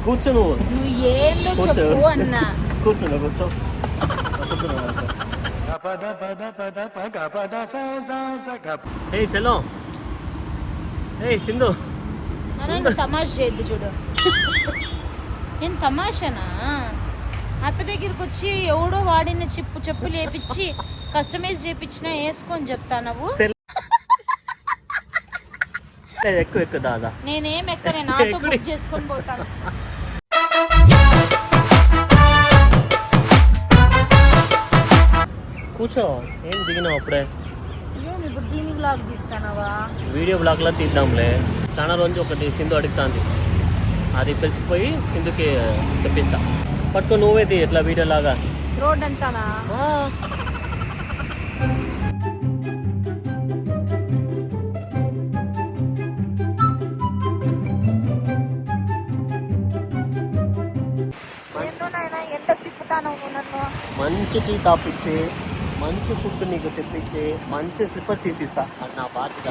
కూర్చో నువ్వు ఏందో చెప్పు అన్నా. కూర్చో ఏ చలో ఏ సింధు తమాషా చేయద్దు చూడు. నేను తమాషానా? అప్ప దగ్గరికి వచ్చి ఎవడో వాడిన చెప్పులు వేపించి కస్టమైజ్ చేపించినా వేసుకొని చెప్తా నువ్వు. ఎక్కువ దాదా నేనేం ఎక్కనే ఆటో బుక్ చేసుకొని పోతాను. కూర్చో. ఏం దిగినావు అప్పుడే? ఏం ఇప్పుడు దీని బ్లాగ్ తీస్తానవా? వీడియో బ్లాగ్లో తీద్దాంలే. చాలా రోజు ఒకటి సింధు అడుగుతాంది, అది పిలిచిపోయి సింధుకి తెప్పిస్తా. పట్టుకో నువ్వేది ఎట్లా వీడియో లాగా రోడ్ అంటానా? మంచి టీ తాపిచ్చి మంచి ఫుడ్ నీకు తెప్పించి మంచి స్లిప్పర్ తీసిస్తా. అది నా బాధ్యత.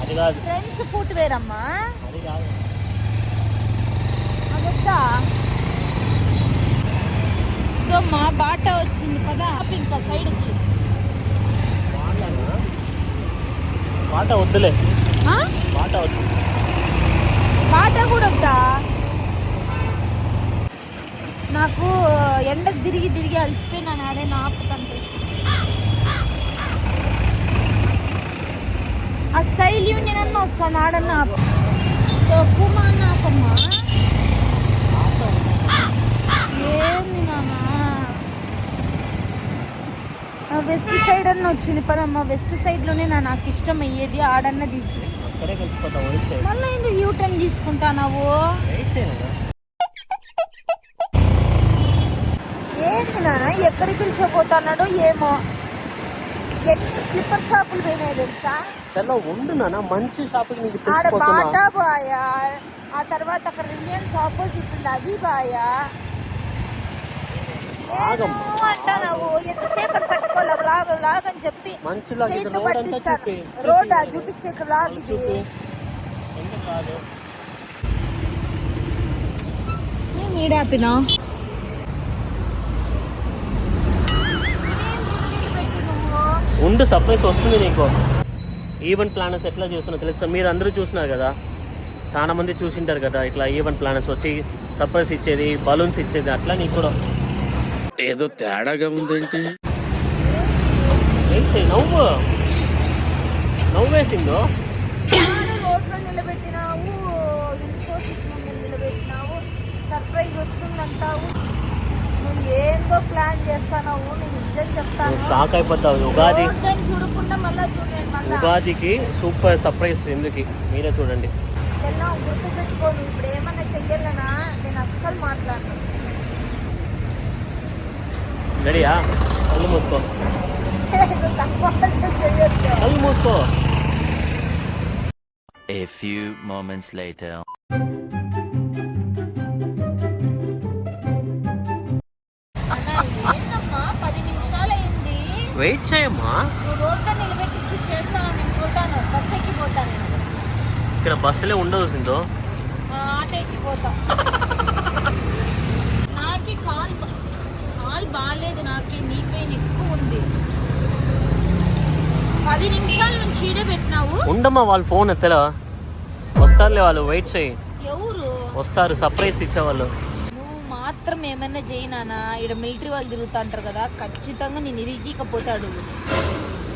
అది కాదు ఫ్రెండ్స్ ఫుట్ వేర్ అమ్మా. అది కాదు అమ్మా. బాటా వచ్చింది కదా ఇంకా సైడ్కి. బాటా వద్దులే. బాటా వద్దు. బాటా కూడా వద్దా? నాకు ఎండకు తిరిగి అలసిపోయినాను. ఆడే ఆపుతంటే ఆ స్టైల్ యూనియన్ అన్న వస్తాను. ఆడన్నా తక్కువమా నాకమ్మా. ఏంది నాన్న వెస్ట్ సైడ్ అన్న వచ్చింది పదమ్మా. వెస్ట్ సైడ్లోనే నాకు ఇష్టం అయ్యేది. ఆడన్న తీసి మళ్ళీ ఎందుకు యూటర్న్ తీసుకుంటానావు? ఏంది నాన్న ఎక్కడికి పిలిచిపోతున్నాడో ఏమో. ఎన్ని స్లిప్పర్ షాపులు పోయినాయి తెలుసా? ఉండు నాన్న, మంచి షాపింగ్. ఆడ బాటా బాయా, ఆ తర్వాత అక్కడ రిలయన్స్ ఆపోజిట్ ఉంది అది బాయా. అంటావు ఎంతసేపు పట్టుకోవాలి లాగని చెప్పి పట్టిస్తాను. రోడ్ చూపించే లాగ్ ఇది. ఈడాపినా ఉండు, సర్ప్రైజ్ వస్తుంది నీకు. ఈవెంట్ ప్లానర్స్ ఎట్లా చేస్తున్నా తెలుసా? మీరు అందరూ చూసినారు కదా, చాలా మంది చూసింటారు కదా. ఇట్లా ఈవెంట్ ప్లానర్స్ వచ్చి సర్ప్రైజ్ ఇచ్చేది, బలూన్స్ ఇచ్చేది. అట్లా నీకు కూడా ఏదో తేడాగా ఉందేంటి? ఏంటి నవ్వేసిందో? రోడ్లో నిలబెట్టినావు, ఇన్ఫోసిస్ ముందు నిలబెట్టినావు, సర్ప్రైజ్ వస్తుందంటావు. నువ్వు ఏందో ప్లాన్ చేస్తావు. నేను నిజం చెప్తాను, షాక్ అయిపోతావు. చూడకుండా మళ్ళీ చూడండి. ఉగాదికి సూపర్ సర్ప్రైజ్ ఎందుకు మీరే చూడండి. చెల్లా గుర్తు పెట్టుకోను. ఇప్పుడు ఏమన్నా చెయ్యాలనా నేను అస్సలు మాట్లాడను. రెడీయా? కళ్ళు మూసుకో. కళ్ళు మూసుకో. A few moments later. ఏంటమ్మా 10 నిమిషాలు అయింది. వెయిట్ చేయమ్మా. నువ్వు రోడ్లో నిలబెట్టి చేస్తాను. నేను పోతాను, బస్ ఎక్కిపోతాను. ఇక్కడ బస్సులే ఉండదు సింధు. ఆటో ఎక్కిపోతా. నాకి కాల్ బాగాలేదు. నాకి నీ పెయిన్ ఎక్కువ ఉంది. 10 నిమిషాల నుంచి ఈడే పెట్టినావు. ఉండమ్మా, వాళ్ళు ఫోన్ ఎత్తలా. వస్తారులే వాళ్ళు, వెయిట్ చేయి. ఎవరు వస్తారు? సర్ప్రైజ్ ఇచ్చేవాళ్ళు. నువ్వు మాత్రం ఏమన్నా చేయనా? ఇక్కడ మిలిటరీ వాళ్ళు తిరుగుతా అంటారు కదా, ఖచ్చితంగా నేను ఇరిగికపోతాడు.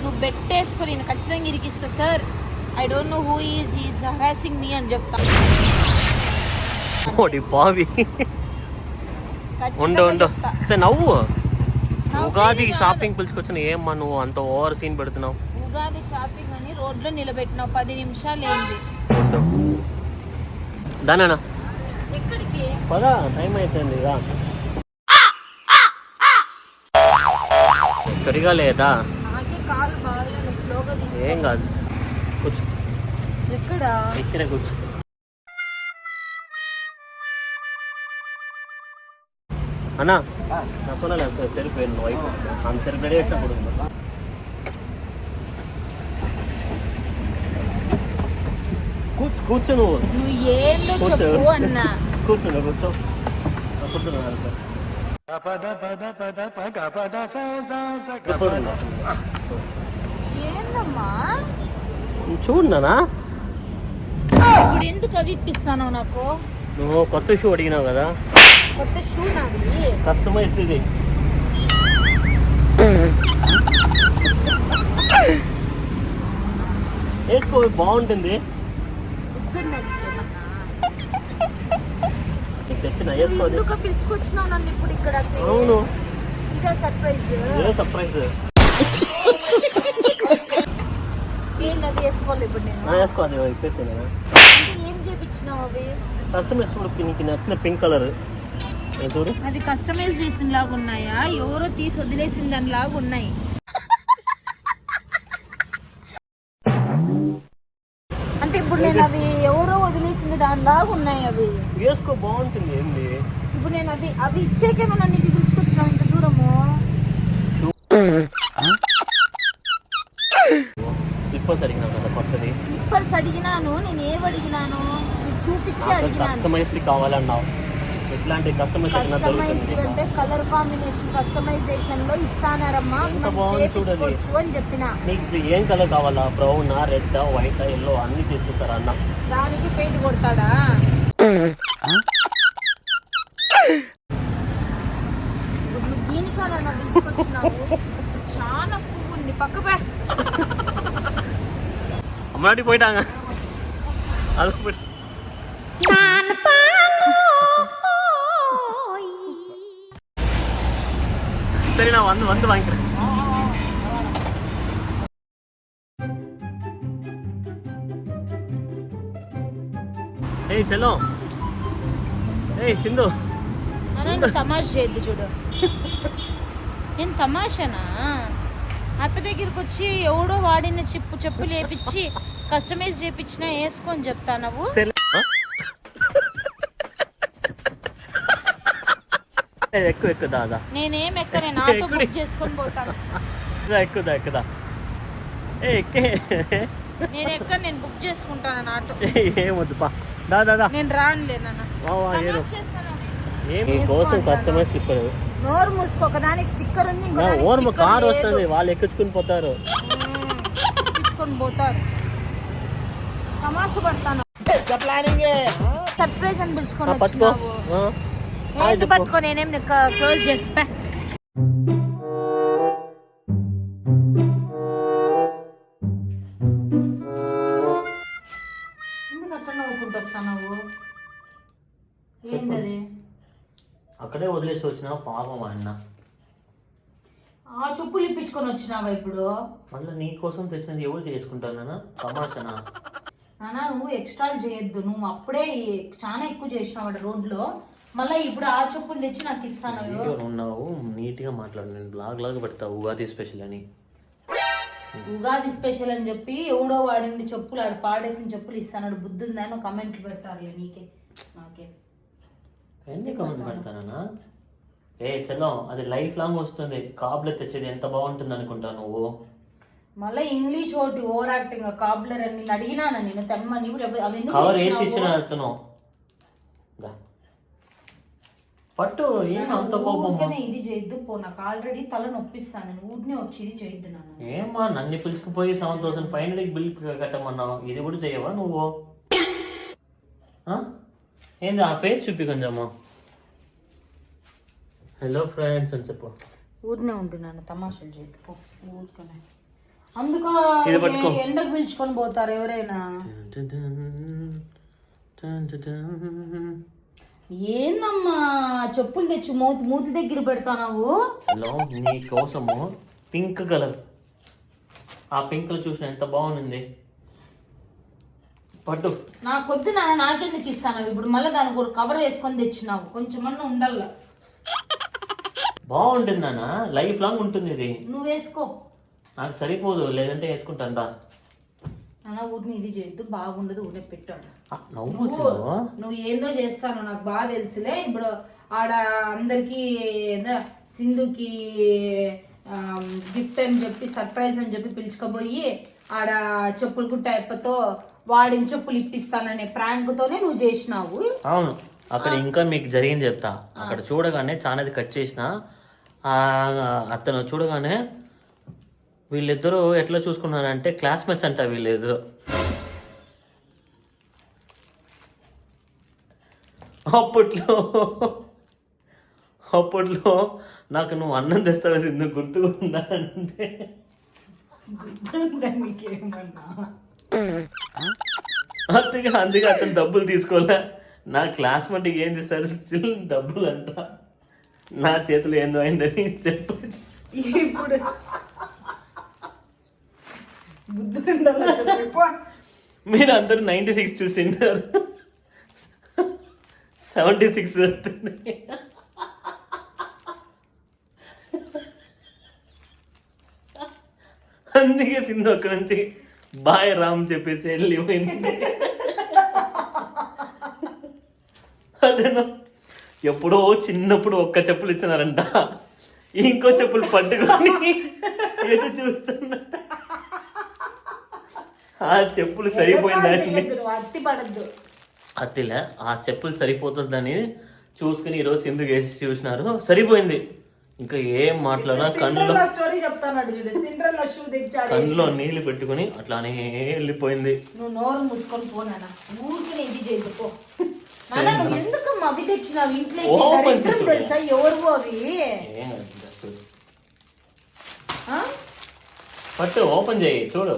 నువ్వు బెట్టేసుకొని నేను ఖచ్చితంగా ఇరికిస్తా. Sir I don't know who is harassing me అని చెప్తా. పావి ఉండు సరే నవ్వు. ఉగాది షాపింగ్ పిలుచుకొచ్చిన ఏమ్మా నువ్వు అంత ఓవర్ సీన్ పెడుతున్నావు? ఉగాది షాపింగ్ అని రోడ్లో నిలబెట్టినావు. 10 నిమిషాలు ఏంది? దానా ఎక్కడికి పదా, టైం అయిపోయింది ఇక. ఎక్కడిగా లేదా? నాకే కాలు బాగా స్లోగా తీసు. ఏం కాదు, కూర్చో. ఎక్కడ? ఇక్కడే కూర్చో. అన్నా నా సోనాలి సరిపోయింది. వైఫ్ ఆమె సరిగ్గా రెడీ చేసినప్పుడు కూర్చో నువ్వు నువ్వు ఏందో చెప్పు అన్నా. కూర్చో కూర్చున్నా ఏందమ్మా చూడనా ఇప్పుడు ఎందుకు అవి ఇప్పిస్తాను నాకు? నువ్వు కొత్త షూ అడిగినావు కదా, కొత్త షూ నాది. కస్టమైజ్ ఇది. వేసుకో బాగుంటుంది. నీకు తెచ్చిన వేసుకో. ఎందుకు పిలుచుకొచ్చినావు నన్ను ఇప్పుడు ఇక్కడ? అవును, ఇదే సర్ప్రైజ్. ఇదే సర్ప్రైజ్. ఏంటది వేసుకోవాలి ఇప్పుడు నేను? వేసుకోవాలి ఇప్పేసి కదా. అంటే ఏం చేపించినావు అవి? కస్టమైజ్ చూడు, నీకు నచ్చిన పింక్ కలర్ చూడు. అది కస్టమైజ్ చేసిన లాగా ఉన్నాయా, ఎవరో తీసి వదిలేసిన దాని లాగా ఉన్నాయి? అంటే ఇప్పుడు నేను అవి ఎవరో వదిలేసిన దాని లాగా ఉన్నాయి అవి. వేసుకో బాగుంటుంది. ఏంది ఇప్పుడు నేను అవి ఇచ్చేకేమో నన్ను ఇంటికి పిలుచుకొచ్చినావు ఇంత దూరము? స్లిప్పర్స్ అడిగినావు కదా కొత్తది. స్లిప్పర్స్ అడిగినాను. నేను ఏం అడిగినాను? నీకు చూపించి అడిగినాను. కస్టమైజ్ కావాలన్నావు. ఎట్లాంటి కస్టమైజ్ అంటే కలర్ కాంబినేషన్ కస్టమైజేషన్ లో ఇస్తానారమ్మా, చేపించుకోవచ్చు అని చెప్పిన. నీకు ఇప్పుడు ఏం కలర్ కావాలా? బ్రౌన్, రెడ్, వైట్, ఎల్లో అన్ని చేసేస్తారా అన్న? దానికి పెయింట్ కొడతాడా? నువ్వు దీనికన్నా నాకు తీసుకొచ్చినావు. చాలా పువ్వు ఉంది పక్క. முன்னாடி போயிட்டாங்க. அது போய் சரி, நான் வந்து வாங்கிக்கிறேன். ఏయ్ చెల్లో, ఏయ్ సింధు, తమాషా చేయద్దు చూడు. నేను తమాషానా? అత్త దగ్గరికి వచ్చి ఎవడో వాడిన చెప్పులు వేపించి కస్టమైజ్ చేపించినా వేసుకొని చెప్తా నువ్వు? ఎక్కువ దాదా. నేనేం ఎక్కనే, నాతో బుక్ చేసుకొని పోతాను. ఎక్కుదా నేను ఎక్కడ, నేను బుక్ చేసుకుంటాను నాతో. ఏమొద్దు పా, దాదా నేను రానులే నాన్న. కోసం కస్టమైజ్ స్లిప్పర్. నోరు మూసుకో. ఒకదానికి స్టిక్కర్ ఉంది, ఓర్మ కార్ వస్తుంది, వాళ్ళు ఎక్కించుకుని పోతారు. ఎక్కించుకొని పోతారు. తమాషా పడతాను. సర్ప్రైజ్ అని పిలుచుకొని పట్టుకో. పట్టుకో. నేనేం క్లోజ్ చేస్తా. ఎందుకు అట్లా నవ్వుకుంటూ వస్తావు? ఏంటది? అక్కడే వదిలేసి వచ్చిన పాపం అన్న. ఆ చెప్పులు ఇప్పించుకొని వచ్చినావా ఇప్పుడు? మళ్ళీ నీ కోసం తెచ్చినది ఎవరు చేసుకుంటానా? తమాషనా? నాన్న నువ్వు ఎక్స్ట్రాలు చేయొద్దు. నువ్వు అప్పుడే చాలా ఎక్కువ చేసినావు రోడ్లో. మళ్ళీ ఇప్పుడు ఆ చెప్పులు తెచ్చి నాకు ఇస్తాను. ఉన్నావు నీట్గా మాట్లాడు. నేను బ్లాగ్ లాగా పెడతా ఉగాది స్పెషల్ అని. ఉగాది స్పెషల్ అని చెప్పి ఎవడో వాడింది చెప్పులు, ఆడు పాడేసిన చెప్పులు ఇస్తాను. బుద్ధి ఉందని కమెంట్లు పెడతారు నీకే నాకే. ఎందుకు కమెంట్ పెడతానా? ఏ చలో, అది లైఫ్ లాంగ్ వస్తుంది. కాబులర్ తెచ్చేది ఎంత బాగుంటుంది అనుకుంటా నువ్వు. మళ్ళీ ఇంగ్లీష్ ఒకటి ఓవర్ యాక్టింగ్. కాబులర్ అని నేను అడిగినాను, నేను తెమ్మని. కవర్ వేసి ఇచ్చిన అతను పట్టు. ఏం అంత కోపం? ఇది చేయొద్దు పో, నాకు ఆల్రెడీ తల నొప్పిస్తాను. ఊరినే వచ్చి ఇది చేయొద్దు నాన్న. ఏమా నన్ను పిలుచుకుపోయి 7,500 బిల్ కట్టమన్నావు, ఇది కూడా చేయవా నువ్వు? ఏంది ఆ ఫేస్ చూపి కొంచెమా. హలో ఫ్రెండ్స్ అని చెప్పు. ఊరినే ఉంటున్నాను, తమాషాలు చేయొద్దు పో ఊరికనే. అందుకో ఎండకు పిలుచుకొని పోతారు ఎవరైనా. ఏందమ్మా చెప్పులు తెచ్చి మూతి దగ్గర పెడతావు? నీ కోసము పింక్ కలర్. ఆ పింక్ లో చూసిన ఎంత బాగుంది. పట్టు. నాకొద్దు నాన్న, నాకెందుకు ఇస్తాను ఇప్పుడు? మళ్ళీ దానికి కూడా కవర్ వేసుకొని తెచ్చినావు. కొంచెమన్నా ఉండాల. బాగుంటుంది నాన్న, లైఫ్ లాంగ్ ఉంటుంది ఇది. నువ్వు వేసుకో. నాకు సరిపోదు, లేదంటే వేసుకుంటాను రా. నాన్న ఊరిని ఇది చేయొద్దు, బాగుండదు. ఊరినే పెట్టాడు. నువ్వు ఏందో చేస్తాను నాకు బాగా తెలుసులే. ఇప్పుడు ఆడ అందరికి సింధుకి గిఫ్ట్ అని చెప్పి సర్ప్రైజ్ అని చెప్పి పిలుచుకోబోయి ఆడ చెప్పులు కుట్ట అప్పతో వాడిన చెప్పులు ఇప్పిస్తాననే ప్రాంక్ తోనే నువ్వు చేసినావు. అవును, అక్కడ ఇంకా మీకు జరిగింది చెప్తా. అక్కడ చూడగానే చాలాది కట్ చేసిన అతను చూడగానే వీళ్ళిద్దరూ ఎట్లా చూసుకున్నారంటే క్లాస్మేట్స్ అంట వీళ్ళిద్దరు. అప్పట్లో నాకు నువ్వు అన్నం తెస్తావా సింధు గుర్తుకుందా అంటే అందుకే అతను డబ్బులు తీసుకోలే. నా క్లాస్మేట్కి ఏం చేస్తారు స్టిల్ డబ్బులు అంట నా చేతిలో ఏందో అయిందని చెప్పచ్చు. ఇప్పుడు మీరు అందరూ 96 చూసింటారు, 76 వస్తుంది. అందుకే సింధు అక్కడ నుంచి బాయ్ రామ్ చెప్పేసి వెళ్ళిపోయింది. అదేనా ఎప్పుడో చిన్నప్పుడు ఒక్క చెప్పులు ఇచ్చినారంట, ఇంకో చెప్పులు పట్టుకొని ఏదో చూస్తున్నా. ఆ చెప్పులు సరిపోయిందని అత్తిలే ఆ చెప్పులు సరిపోతుందని చూసుకుని ఈరోజు సింధు వేసి చూసినారు, సరిపోయింది. ఇంకా ఏం మాట్లాడా కళ్ళలో నీళ్లు పెట్టుకుని అట్లానే వెళ్ళిపోయింది. నువ్వు నోరు మూసుకొని పోనా ఊరికి ఇది చేయకపో. ఎందుకమ్మా అవి తెచ్చినావు ఇంట్లో తెలుసా ఎవరు అవి? పట్టు ఓపెన్ చేయి చూడు.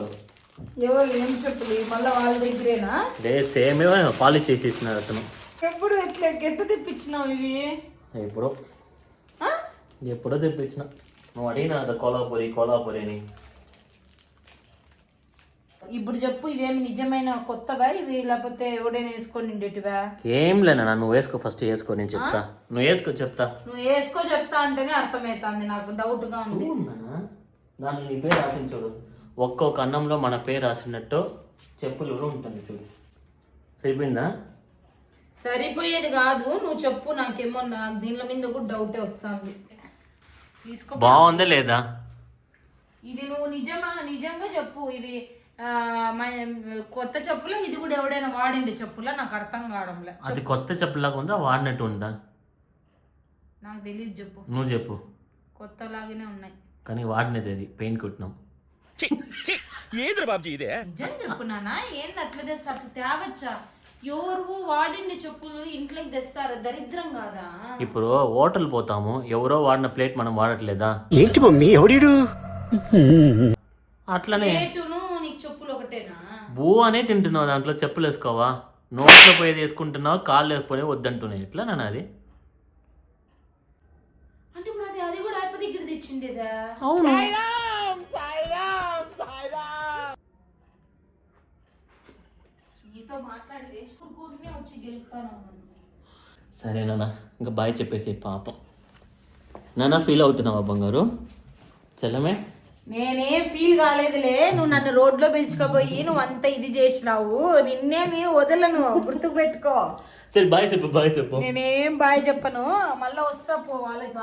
ఎవరు ఏం చెప్పులు మళ్ళీ వాళ్ళ దగ్గరేనా? సేమ్ పాలిష్ చేసి ఇచ్చినారు అతను. ఎప్పుడు ఎట్లా తెప్పించినావు ఇవి? ఎప్పుడో తెప్పించిన. నువ్వు అడిగినా కోలాపురి అని. ఇప్పుడు చెప్పు, ఇవేమి నిజమైన కొత్తవా ఇవి లేకపోతే ఎవడైనా వేసుకొని ఉండేటివా? ఏం లేనా, నువ్వు వేసుకో, ఫస్ట్ వేసుకో, నేను చెప్తా. నువ్వు వేసుకో చెప్తా. నువ్వు వేసుకో చెప్తా అంటేనే అర్థమవుతుంది, నాకు డౌట్ గా ఉంది. దాన్ని నీ పేరు రాసింది చూడు, ఒక్కొక్క అన్నంలో మన పేరు రాసినట్టు చెప్పులు ఉంటుంది చూడు. సరిపోయిందా? సరిపోయేది కాదు, నువ్వు చెప్పు. నాకేమో నాకు దీనిలో మీద కూడా డౌటే వస్తుంది. బాగుందా లేదా? ఇది నువ్వు నిజంగా చెప్పు. ఇవి కొత్త చెప్పులా? ఇది కూడా ఎవడైనా వాడిండే చెప్పులా? నాకు అర్థం కావడంలే. అది కొత్త చెప్పులాగా ఉందా వాడినట్టు ఉందా? నాకు తెలియదు, చెప్పు. నువ్వు చెప్పు. కొత్త లాగానే ఉన్నాయి కానీ వాడినది అది పెయింట్ కొట్టినాం. నిజం చెప్పు నాన్న, ఏంది అట్లా తెస్తా? అట్లా తేవచ్చా? ఎవరు వాడిండి చెప్పులు ఇంట్లోకి తెస్తారు, దరిద్రం కాదా? ఇప్పుడు హోటల్ పోతాము, ఎవరో వాడిన ప్లేట్ మనం వాడట్లేదా? ఏంటి మమ్మీ ఎవడీడు? అట్లనే ప్లేటును నీకు చెప్పులు ఒకటేనా? బూ అనే తింటున్నావు, దాంట్లో చెప్పులు వేసుకోవా? నోట్లో పోయేది వేసుకుంటున్నావు, కాళ్ళు వేసుకునే వద్దంటున్నావు. ఎట్లా నాన్న అది? అంటే ఇప్పుడు అది కూడా అయిపోయి దగ్గర తెచ్చిండేదా? అవును. సరే నాన్న, ఇంకా బాయ్ చెప్పేసి పాపం. నాన్న ఫీల్ అవుతున్నావా బంగారు? చెల్లమే నేనేం ఫీల్ కాలేదులే. నువ్వు నన్ను రోడ్లో పిలుచుకోపోయి నువ్వు అంత ఇది చేసినావు, నిన్నేమి వదలను, గుర్తుకు పెట్టుకో. సరే బాయ్ చెప్పు. నేనేం బాయ్ చెప్పను, మళ్ళీ వస్తా పో వాళ్ళకి.